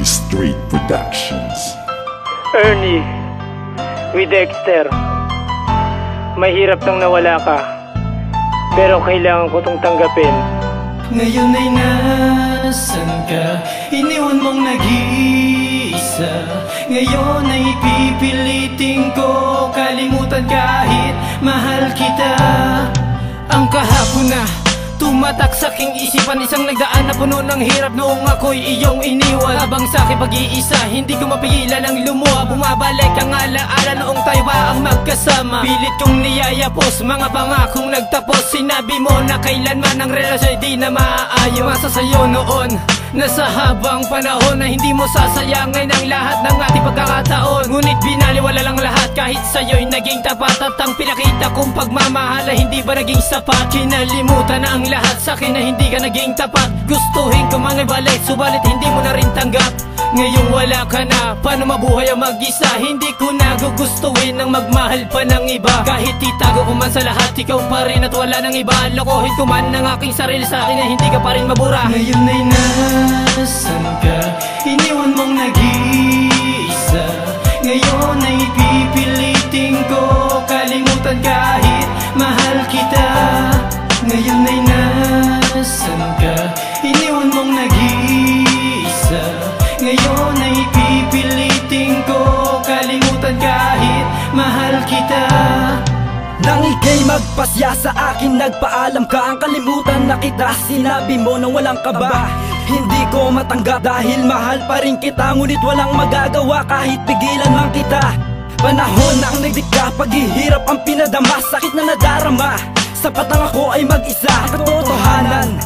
Street Productions. Ernie with Dexter. Mahirap nang nawala ka, pero kailangan ko tong tanggapin. Ngayon ay nasan ka? Iniwan mong nag-iisa. Ngayon ay pipilitin ko kalimutan kahit mahal kita. Ang kahapon na tumatak sa aking isipan, isang nagdaan na puno ng hirap noong ako'y iyong iniwan. Habang sa aking pag-iisa, hindi ko mapigilan ang lumuha. Bumabalik ang alaala noong tayo pa ang magkasama. Pilit kong niyayapos, mga pangakong nagtapos. Sinabi mo na kailanman ang relasyon di na maaayo. Masa sa'yo noon, nasa habang panahon na hindi mo sasayangin ang lahat ng ating pagkakataon. Ngunit binaliwala lang lahat kahit sa'yo'y naging tapat. At ang pinakita kong pagmamahal ay hindi ba naging sapat? Kinalimutan na ang lahat sa'kin na hindi ka naging tapat. Gustuhin ko mga ibalik, subalit hindi mo na rin tanggap. Ngayong wala ka na, paano mabuhay ang mag-isa? Hindi ko na gugustuhin ang magmahal pa ng iba. Kahit itago ko man sa lahat, ikaw pa rin at wala ng iba. Lokohin ko man ang aking sarili sa akin na hindi ka pa rin mabura. Ngayon ay nasan ka? Iniwan mong nag-iisa. Ngayon ay pipilitin ko kalimutan kahit mahal kita. Ngayon ay nasan ka? Iniwan mong nag-iisa. Ngayon ay pipilitin ko kalimutan kahit mahal kita. Nang ika'y magpasya sa akin, nagpaalam ka. Ang kalimutan na kita, sinabi mo na walang kaba. Hindi ko matanggap dahil mahal pa rin kita. Ngunit walang magagawa kahit pigilan man kita. Panahon na ang nagdikta, paghihirap ang pinadama, sakit na nadarama. Sapat lang ako ay mag-isa. Katotohanan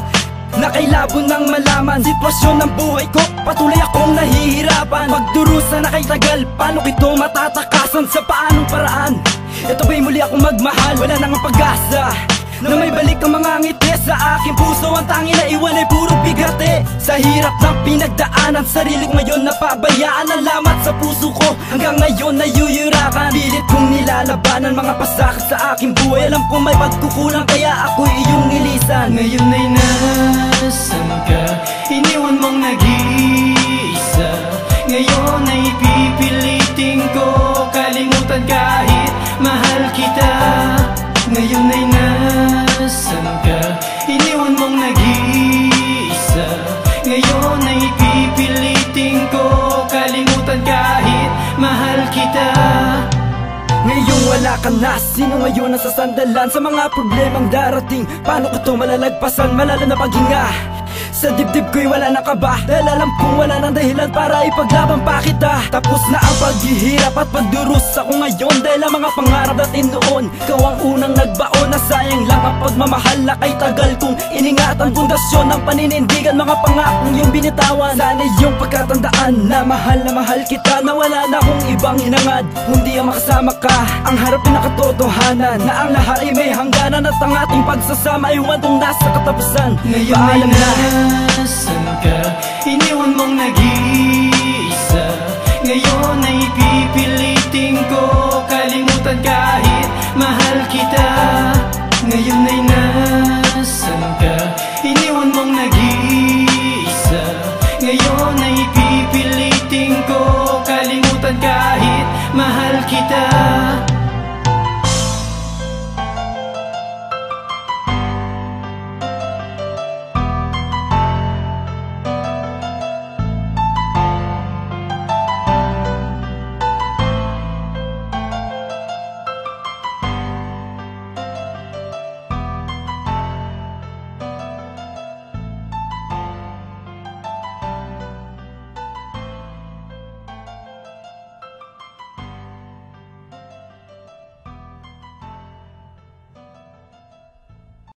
na kailabon ng malaman, sitwasyon ng buhay ko, patuloy akong nahihirapan. Pagdurusa na kay tagal, paano kito matatakasan? Sa paanong paraan? Ito ba'y muli akong magmahal? Wala nang pag-asa na may balik ang mga ngiti sa aking puso. Ang tanging na iwan ay puro bigate. Sa hirap ng pinagdaanan, sarili ko ngayon napabayaan. Ang lamat sa puso ko, hanggang ngayon nayuyurakan. Pilit kong nilalabanan mga pasakit sa aking buhay. Alam kong may pagkukulang kaya ako'y iyong nilisan. Ngayon ay nasan ka? Iniwan mong nag-iisa. Ngayon ay pipilitin ko kalimutan kahit mahal kita. Ngayon ay nasan ka? Iniwan mong nag-iisa. Ngayon ay pipilitin ko kalimutan kahit mahal kita. Ngayong wala ka na, sino ngayon ang sasandalan sa mga problemang darating? Paano ko to malalagpasan? Malalim na paghinga sa dibdib ko'y wala na kaba, dahil alam kong wala nang dahilan para ipaglaban pa kita. Tapos na ang paghihirap at pagdurus ako ngayon, dahil ang mga pangarap natin noon, ikaw ang unang nagbaon. Na sayang lang ang pagmamahal na kay tagal kong iningatan. Pundasyon ng paninindigan, mga pangakong iyong binitawan. Sana iyong pagkatandaan na mahal kita, na wala na akong ibang hinangad kundi ang makasama ka. Ang harapin na katotohanan na ang lahat ay may hangganan, at ang ating pagsasama ay huwantong nasa katapusan. Paalam na. Nasaan ka? Iniwan mong nag-iisa. Ngayon ay pipilitin ko kalimutan kahit mahal kita. Ngayon ay nasaan ka? Iniwan mong nag-iisa. Ngayon ay pipilitin ko kalimutan kahit mahal kita.